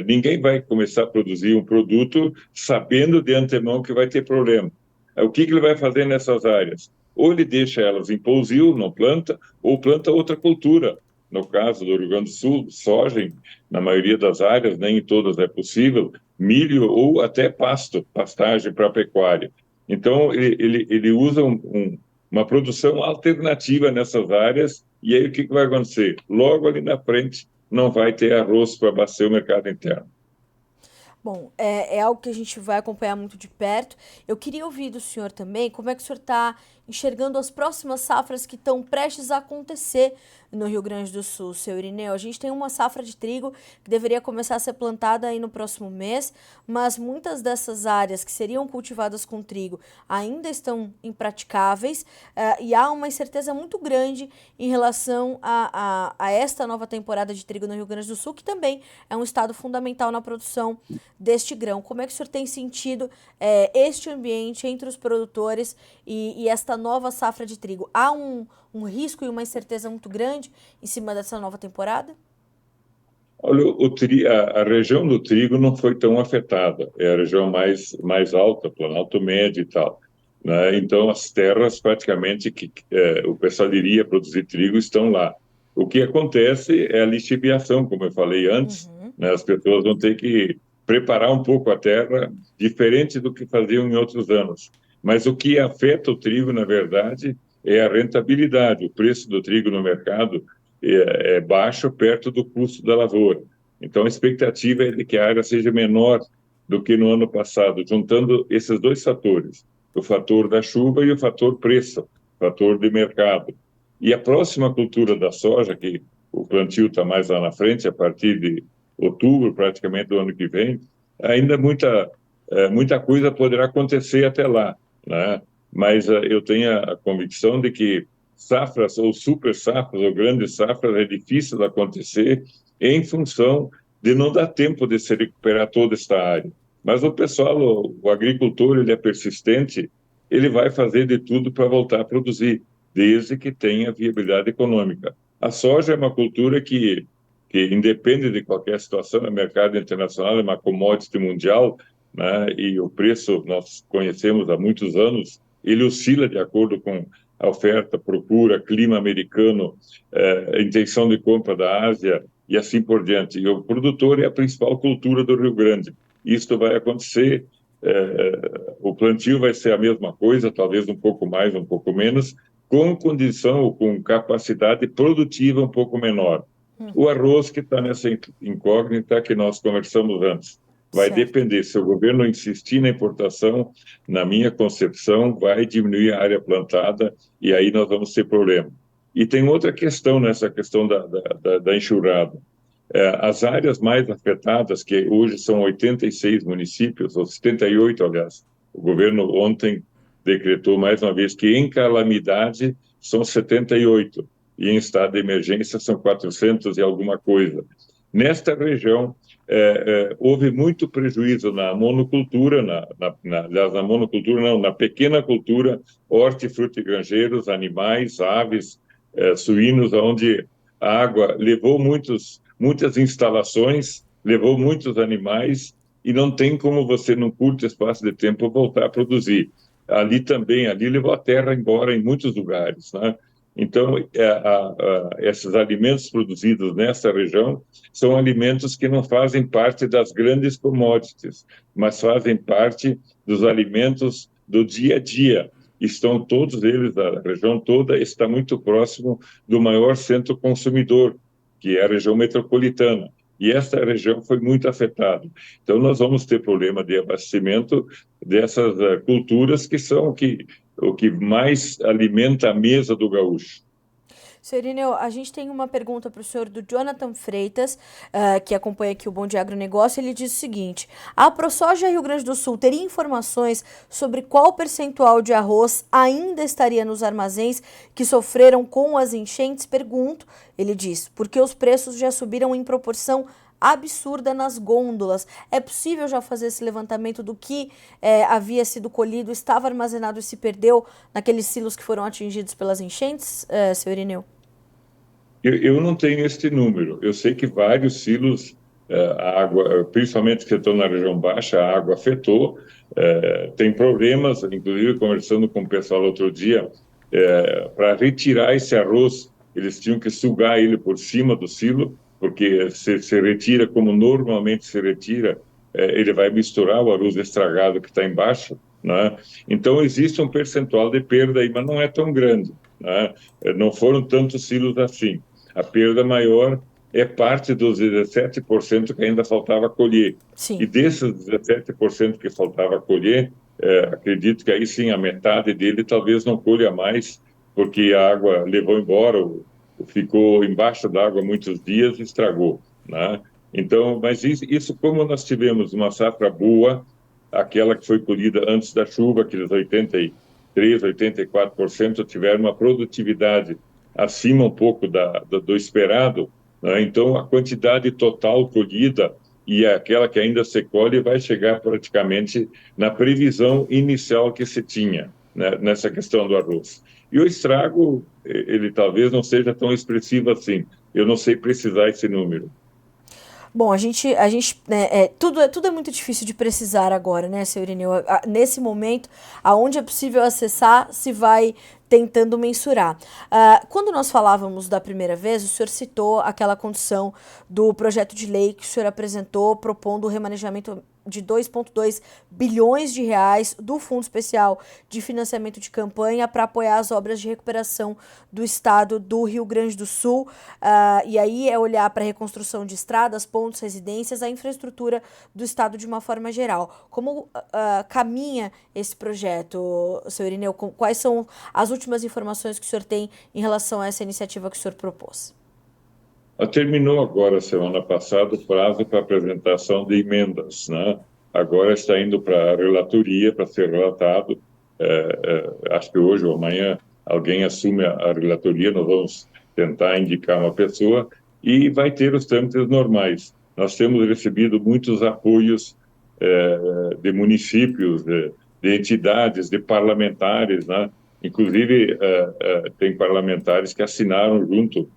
Ninguém vai começar a produzir um produto sabendo de antemão que vai ter problema. O que ele vai fazer nessas áreas? Ou ele deixa elas em pousio, não planta, ou planta outra cultura. No caso do Rio Grande do Sul, soja, na maioria das áreas, nem em todas é possível, milho ou até pastagem para pecuária. Então, ele usa uma produção alternativa nessas áreas, e aí o que vai acontecer? Logo ali na frente, não vai ter arroz para abastecer o mercado interno. Bom, é algo que a gente vai acompanhar muito de perto. Eu queria ouvir do senhor também como é que o senhor está enxergando as próximas safras que estão prestes a acontecer no Rio Grande do Sul, seu Irineu. A gente tem uma safra de trigo que deveria começar a ser plantada aí no próximo mês, mas muitas dessas áreas que seriam cultivadas com trigo ainda estão impraticáveis e há uma incerteza muito grande em relação a esta nova temporada de trigo no Rio Grande do Sul, que também é um estado fundamental na produção deste grão. Como é que o senhor tem sentido este ambiente entre os produtores e esta nova safra de trigo? Há um risco e uma incerteza muito grande em cima dessa nova temporada? Olha, a região do trigo não foi tão afetada, é a região mais alta, Planalto Médio e tal, né? Então, as terras praticamente que o pessoal iria produzir trigo estão lá. O que acontece é a lixiviação, como eu falei antes, Uhum. né? As pessoas vão ter que preparar um pouco a terra, diferente do que faziam em outros anos. Mas o que afeta o trigo, na verdade, é a rentabilidade. O preço do trigo no mercado é baixo perto do custo da lavoura. Então, a expectativa é de que a área seja menor do que no ano passado, juntando esses dois fatores, o fator da chuva e o fator preço, fator de mercado. E a próxima cultura da soja, que o plantio está mais lá na frente, a partir de outubro, praticamente do ano que vem, ainda muita coisa poderá acontecer até lá, né? Mas eu tenho a convicção de que safras ou super safras ou grandes safras é difícil de acontecer em função de não dar tempo de se recuperar toda esta área. Mas o pessoal, o agricultor, ele é persistente, ele vai fazer de tudo para voltar a produzir, desde que tenha viabilidade econômica. A soja é uma cultura que independe de qualquer situação, no mercado internacional, é uma commodity mundial, né? E o preço nós conhecemos há muitos anos, ele oscila de acordo com a oferta, procura, clima americano, intenção de compra da Ásia e assim por diante. E o produtor é a principal cultura do Rio Grande. Isto vai acontecer, o plantio vai ser a mesma coisa, talvez um pouco mais, um pouco menos, com condição ou com capacidade produtiva um pouco menor. O arroz que está nessa incógnita que nós conversamos antes. Vai Certo. depender, se o governo insistir na importação, na minha concepção, vai diminuir a área plantada e aí nós vamos ter problema. E tem outra questão nessa questão da enxurrada. As áreas mais afetadas, que hoje são 86 municípios, ou 78, aliás, o governo ontem decretou mais uma vez que em calamidade são 78 e em estado de emergência são 400 e alguma coisa. Nesta região, houve muito prejuízo na monocultura, aliás, na monocultura não, na pequena cultura, hortifrutigranjeiros, animais, aves, suínos, onde a água levou muitas instalações, levou muitos animais e não tem como você, num curto espaço de tempo, voltar a produzir. Ali levou a terra embora em muitos lugares, né? Então, esses alimentos produzidos nessa região são alimentos que não fazem parte das grandes commodities, mas fazem parte dos alimentos do dia a dia. Estão todos eles, a região toda está muito próximo do maior centro consumidor, que é a região metropolitana. E esta região foi muito afetada. Então, nós vamos ter problema de abastecimento dessas culturas que são o que mais alimenta a mesa do gaúcho. Senhor Irineu, a gente tem uma pergunta para o senhor do Jonathan Freitas, que acompanha aqui o Bom Dia Agronegócio. Ele diz o seguinte: a ProSoja Rio Grande do Sul teria informações sobre qual percentual de arroz ainda estaria nos armazéns que sofreram com as enchentes? Pergunto, ele diz, porque os preços já subiram em proporção absurda nas gôndolas. É possível já fazer esse levantamento do que havia sido colhido, estava armazenado e se perdeu naqueles silos que foram atingidos pelas enchentes, senhor Irineu? Eu não tenho este número. Eu sei que vários silos, a água, principalmente que estão na região baixa, a água afetou. Tem problemas, inclusive conversando com o pessoal outro dia, para retirar esse arroz, eles tinham que sugar ele por cima do silo, porque se retira como normalmente se retira, ele vai misturar o arroz estragado que está embaixo, né? Então, existe um percentual de perda aí, mas não é tão grande, né? Não foram tantos silos assim. A perda maior é parte dos 17% que ainda faltava colher. Sim. E desses 17% que faltava colher, acredito que aí sim, a metade dele talvez não colha mais, porque a água levou embora, ficou embaixo d'água muitos dias e estragou, né? Então, mas isso como nós tivemos uma safra boa, aquela que foi colhida antes da chuva, aqueles 83, 84% tiveram uma produtividade acima um pouco do esperado, né? Então, a quantidade total colhida e aquela que ainda se colhe vai chegar praticamente na previsão inicial que se tinha, né, nessa questão do arroz. E o estrago, ele talvez não seja tão expressivo assim. Eu não sei precisar esse número. Bom, tudo é muito difícil de precisar agora, né, seu Irineu? Nesse momento, aonde é possível acessar, se vai tentando mensurar. Quando nós falávamos da primeira vez, o senhor citou aquela condição do projeto de lei que o senhor apresentou, propondo o remanejamento de 2,2 bilhões de reais do Fundo Especial de Financiamento de Campanha para apoiar as obras de recuperação do estado do Rio Grande do Sul. E aí é olhar para a reconstrução de estradas, pontos, residências, a infraestrutura do estado de uma forma geral. Como caminha esse projeto, seu Irineu? Quais são as últimas informações que o senhor tem em relação a essa iniciativa que o senhor propôs? Terminou agora, semana passada, o prazo para apresentação de emendas, né? Agora está indo para a relatoria para ser relatado. Acho que hoje ou amanhã alguém assume a relatoria, nós vamos tentar indicar uma pessoa e vai ter os trâmites normais. Nós temos recebido muitos apoios de municípios, de entidades, de parlamentares, né? Inclusive, tem parlamentares que assinaram junto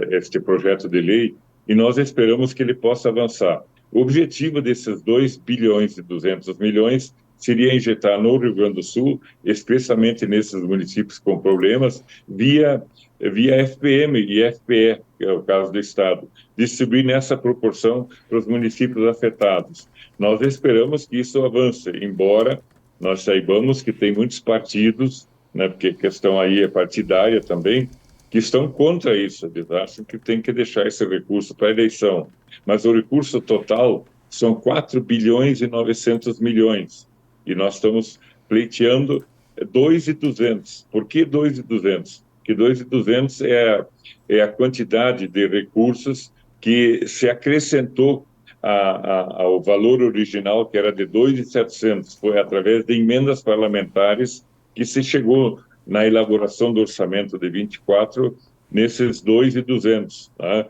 este projeto de lei, e nós esperamos que ele possa avançar. O objetivo desses 2 bilhões e 200 milhões seria injetar no Rio Grande do Sul, especialmente nesses municípios com problemas, via FPM e FPE, que é o caso do Estado, distribuir nessa proporção para os municípios afetados. Nós esperamos que isso avance, embora nós saibamos que tem muitos partidos, né, porque a questão aí é partidária também, que estão contra isso. Eles acham que tem que deixar esse recurso para a eleição. Mas o recurso total são 4 bilhões e 900 milhões. E nós estamos pleiteando 2.200. Por que 2.200? Porque 2.200 é a quantidade de recursos que se acrescentou ao valor original, que era de 2.700. Foi através de emendas parlamentares que se chegou na elaboração do orçamento de 24, nesses 2.200. Tá?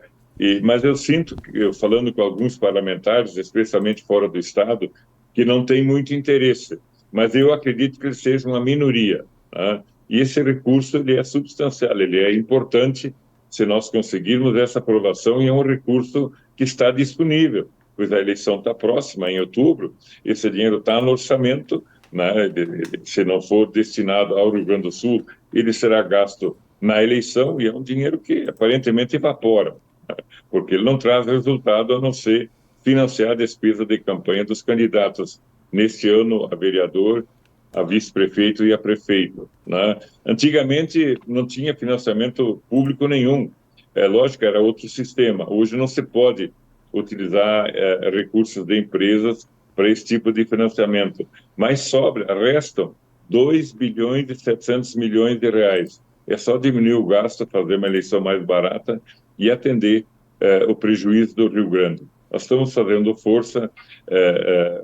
Mas eu sinto, falando com alguns parlamentares, especialmente fora do Estado, que não tem muito interesse, mas eu acredito que ele seja uma minoria. Tá? E esse recurso ele é substancial, ele é importante se nós conseguirmos essa aprovação, e é um recurso que está disponível, pois a eleição está próxima, em outubro, esse dinheiro está no orçamento, né? Se não for destinado ao Rio Grande do Sul, ele será gasto na eleição, e é um dinheiro que aparentemente evapora, né? Porque ele não traz resultado a não ser financiar a despesa de campanha dos candidatos, neste ano a vereador, a vice-prefeito e a prefeito, né? Antigamente não tinha financiamento público nenhum, lógico, era outro sistema. Hoje não se pode utilizar recursos de empresas para esse tipo de financiamento, mas restam 2 bilhões e 700 milhões de reais. É só diminuir o gasto, fazer uma eleição mais barata e atender o prejuízo do Rio Grande. Nós estamos fazendo força,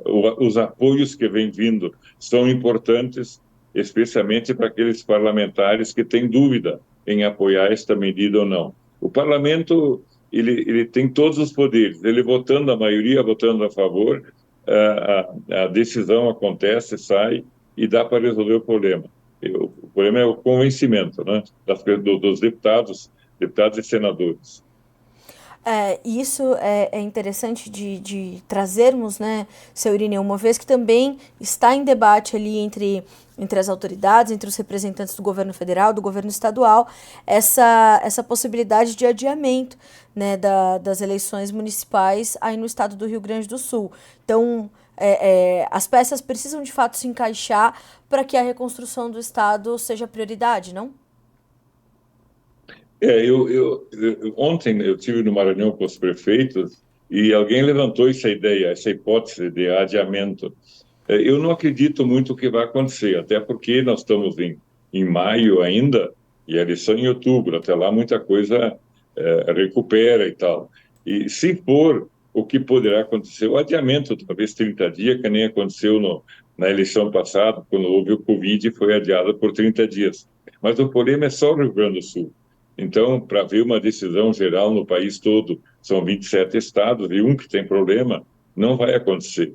os apoios que vêm vindo são importantes, especialmente para aqueles parlamentares que têm dúvida em apoiar esta medida ou não. O parlamento, ele tem todos os poderes, ele votando, a maioria votando a favor, a decisão acontece, sai e dá para resolver o problema. O problema é o convencimento, né, dos deputados e senadores. Isso é interessante de trazermos, né, seu Irineu, uma vez que também está em debate ali entre as autoridades, entre os representantes do governo federal, do governo estadual, essa possibilidade de adiamento, né, das eleições municipais aí no estado do Rio Grande do Sul. Então, as peças precisam de fato se encaixar para que a reconstrução do estado seja prioridade, não? Ontem eu tive numa reunião com os prefeitos e alguém levantou essa ideia, essa hipótese de adiamento. Eu não acredito muito que vai acontecer, até porque nós estamos em maio ainda e a eleição em outubro. Até lá muita coisa recupera e tal. E se for, o que poderá acontecer? O adiamento, talvez 30 dias, que nem aconteceu na eleição passada, quando houve o Covid, foi adiado por 30 dias. Mas o problema é só o Rio Grande do Sul. Então, para haver uma decisão geral no país todo, são 27 estados e um que tem problema, não vai acontecer.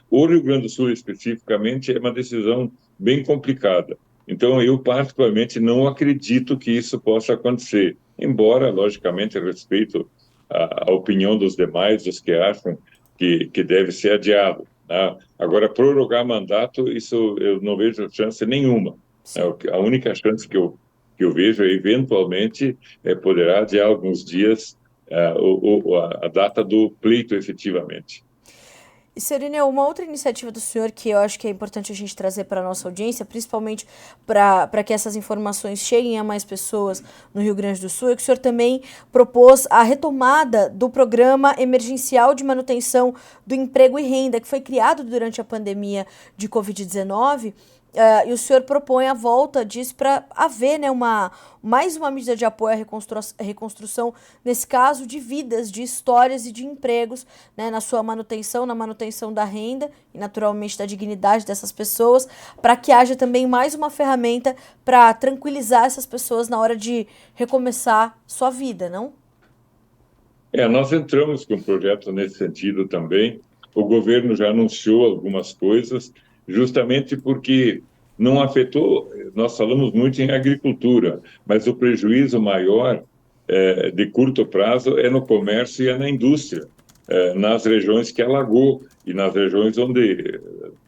O Rio Grande do Sul, especificamente, é uma decisão bem complicada. Então, eu particularmente não acredito que isso possa acontecer, embora, logicamente, respeito a opinião dos demais, dos que acham que deve ser adiado. Né? Agora, prorrogar mandato, isso eu não vejo chance nenhuma. A única chance que eu vejo é, eventualmente, poderá adiar alguns dias a data do pleito, efetivamente. E, senhor Irineu, uma outra iniciativa do senhor que eu acho que é importante a gente trazer para a nossa audiência, principalmente para que essas informações cheguem a mais pessoas no Rio Grande do Sul, é que o senhor também propôs a retomada do programa emergencial de manutenção do emprego e renda, que foi criado durante a pandemia de Covid-19. E o senhor propõe a volta disso para haver, né, mais uma medida de apoio à reconstrução, nesse caso, de vidas, de histórias e de empregos, né, na sua manutenção, na manutenção da renda e, naturalmente, da dignidade dessas pessoas, para que haja também mais uma ferramenta para tranquilizar essas pessoas na hora de recomeçar sua vida, não? Nós entramos com um projeto nesse sentido também. O governo já anunciou algumas coisas, justamente porque não afetou, nós falamos muito em agricultura, mas o prejuízo maior de curto prazo é no comércio e é na indústria, nas regiões que alagou e nas regiões onde,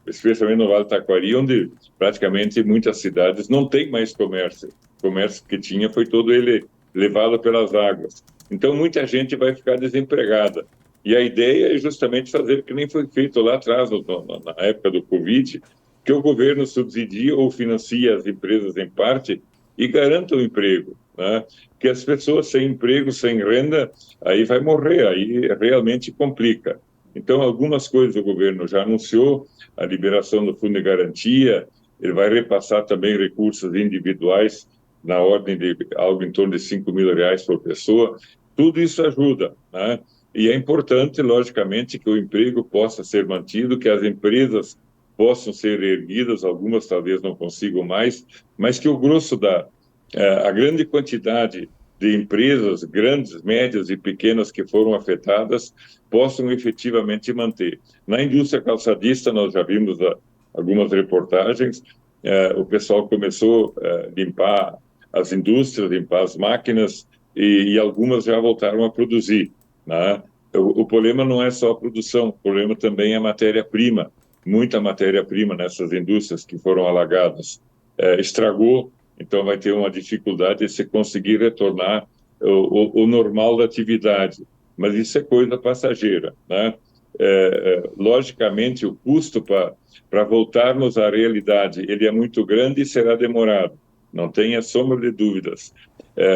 especialmente no Vale do Taquari, onde praticamente muitas cidades não tem mais comércio. O comércio que tinha foi todo ele levado pelas águas. Então, muita gente vai ficar desempregada. E a ideia é justamente fazer que nem foi feito lá atrás, na época do Covid, que o governo subsidia ou financia as empresas em parte e garanta o emprego, né? Que as pessoas sem emprego, sem renda, aí vai morrer, aí realmente complica. Então, algumas coisas o governo já anunciou, a liberação do Fundo de Garantia, ele vai repassar também recursos individuais na ordem de algo em torno de R$ 5.000 por pessoa. Tudo isso ajuda, né? E é importante, logicamente, que o emprego possa ser mantido, que as empresas possam ser erguidas, algumas talvez não consigam mais, mas que o grosso a grande quantidade de empresas, grandes, médias e pequenas que foram afetadas, possam efetivamente manter. Na indústria calçadista, nós já vimos algumas reportagens, o pessoal começou a limpar as indústrias, limpar as máquinas, e algumas já voltaram a produzir, né? O problema não é só a produção, o problema também é a matéria-prima. Muita matéria-prima nessas indústrias que foram alagadas estragou, então vai ter uma dificuldade de se conseguir retornar o normal da atividade. Mas isso é coisa passageira, né? Logicamente, o custo para voltarmos à realidade, ele é muito grande e será demorado, não tenha sombra de dúvidas.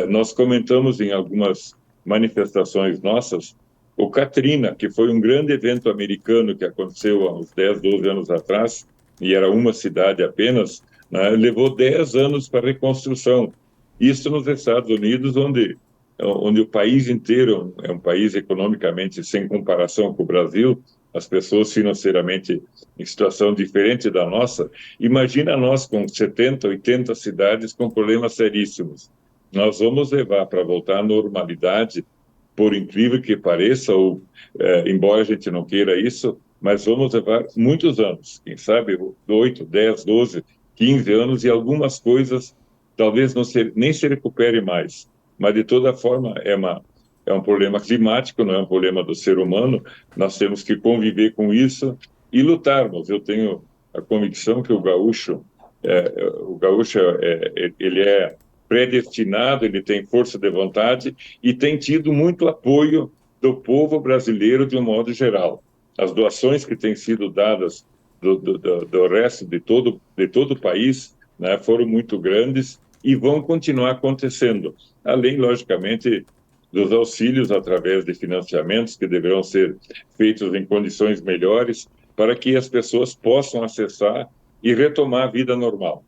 Nós comentamos em algumas manifestações nossas o Katrina, que foi um grande evento americano que aconteceu há uns 10, 12 anos atrás, e era uma cidade apenas, né, levou 10 anos para a reconstrução. Isso nos Estados Unidos, onde o país inteiro é um país economicamente sem comparação com o Brasil, as pessoas financeiramente em situação diferente da nossa. Imagina nós com 70, 80 cidades com problemas seríssimos. Nós vamos levar para voltar à normalidade, por incrível que pareça, ou embora a gente não queira isso, mas vamos levar muitos anos, quem sabe 8, 10, 12, 15 anos, e algumas coisas talvez nem se recupere mais. Mas, de toda forma, é um problema climático, não é um problema do ser humano, nós temos que conviver com isso e lutarmos. Eu tenho a convicção que o gaúcho ele é predestinado, ele tem força de vontade e tem tido muito apoio do povo brasileiro de um modo geral. As doações que têm sido dadas do resto de todo o país, né, foram muito grandes e vão continuar acontecendo, além, logicamente, dos auxílios através de financiamentos que deverão ser feitos em condições melhores para que as pessoas possam acessar e retomar a vida normal.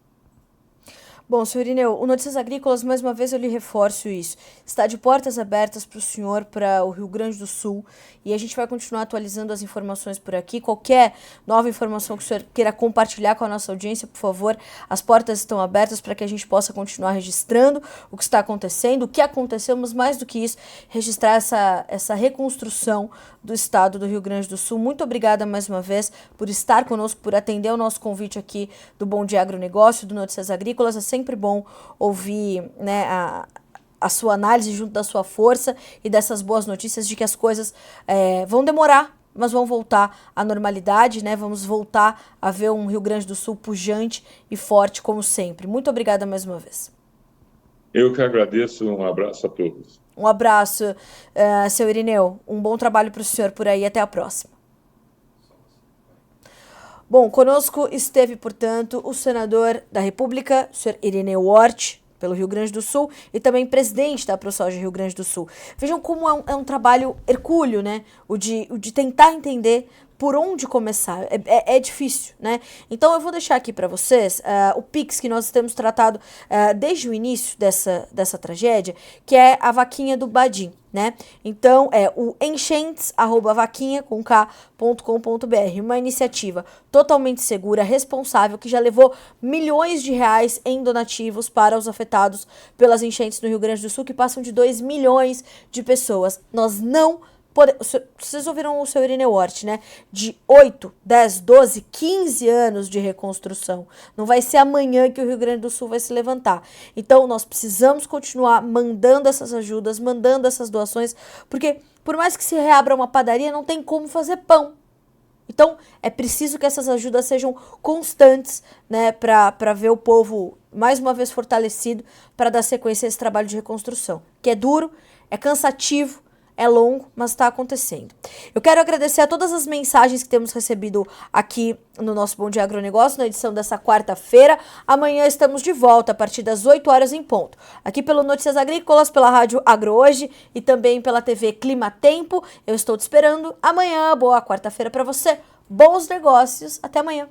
Bom, senhor Irineu, o Notícias Agrícolas, mais uma vez eu lhe reforço isso, está de portas abertas para o senhor, para o Rio Grande do Sul, e a gente vai continuar atualizando as informações por aqui. Qualquer nova informação que o senhor queira compartilhar com a nossa audiência, por favor, as portas estão abertas para que a gente possa continuar registrando o que está acontecendo, o que aconteceu, mas mais do que isso, registrar essa reconstrução do estado do Rio Grande do Sul. Muito obrigada mais uma vez por estar conosco, por atender o nosso convite aqui do Bom Dia Agronegócio, do Notícias Agrícolas. É sempre bom ouvir, né, a sua análise junto da sua força e dessas boas notícias de que as coisas vão demorar, mas vão voltar à normalidade, né? Vamos voltar a ver um Rio Grande do Sul pujante e forte como sempre. Muito obrigada mais uma vez. Eu que agradeço, um abraço a todos. Um abraço, seu Irineu. Um bom trabalho para o senhor por aí. Até a próxima. Bom, conosco esteve, portanto, o senador da República, o senhor Irineu Hort, pelo Rio Grande do Sul, e também presidente da ProSoja Rio Grande do Sul. Vejam como é um trabalho hercúleo, né? O de tentar entender por onde começar. É difícil, né? Então eu vou deixar aqui para vocês o Pix que nós temos tratado desde o início dessa tragédia, que é a vaquinha do Badim, né? Então é o enchentes@vaquinha.com.br, uma iniciativa totalmente segura, responsável, que já levou milhões de reais em donativos para os afetados pelas enchentes no Rio Grande do Sul, que passam de 2 milhões de pessoas. Nós não Vocês ouviram o seu Irineu Hort, né? De 8, 10, 12, 15 anos de reconstrução. Não vai ser amanhã que o Rio Grande do Sul vai se levantar. Então, nós precisamos continuar mandando essas ajudas, mandando essas doações, porque por mais que se reabra uma padaria, não tem como fazer pão. Então, é preciso que essas ajudas sejam constantes, né? Para ver o povo, mais uma vez, fortalecido para dar sequência a esse trabalho de reconstrução. Que é duro, é cansativo, é longo, mas está acontecendo. Eu quero agradecer a todas as mensagens que temos recebido aqui no nosso Bom Dia Agronegócio, na edição dessa quarta-feira. Amanhã estamos de volta a partir das 8 horas em ponto. Aqui pelo Notícias Agrícolas, pela Rádio Agro Hoje e também pela TV Clima Tempo. Eu estou te esperando amanhã. Boa quarta-feira para você. Bons negócios. Até amanhã.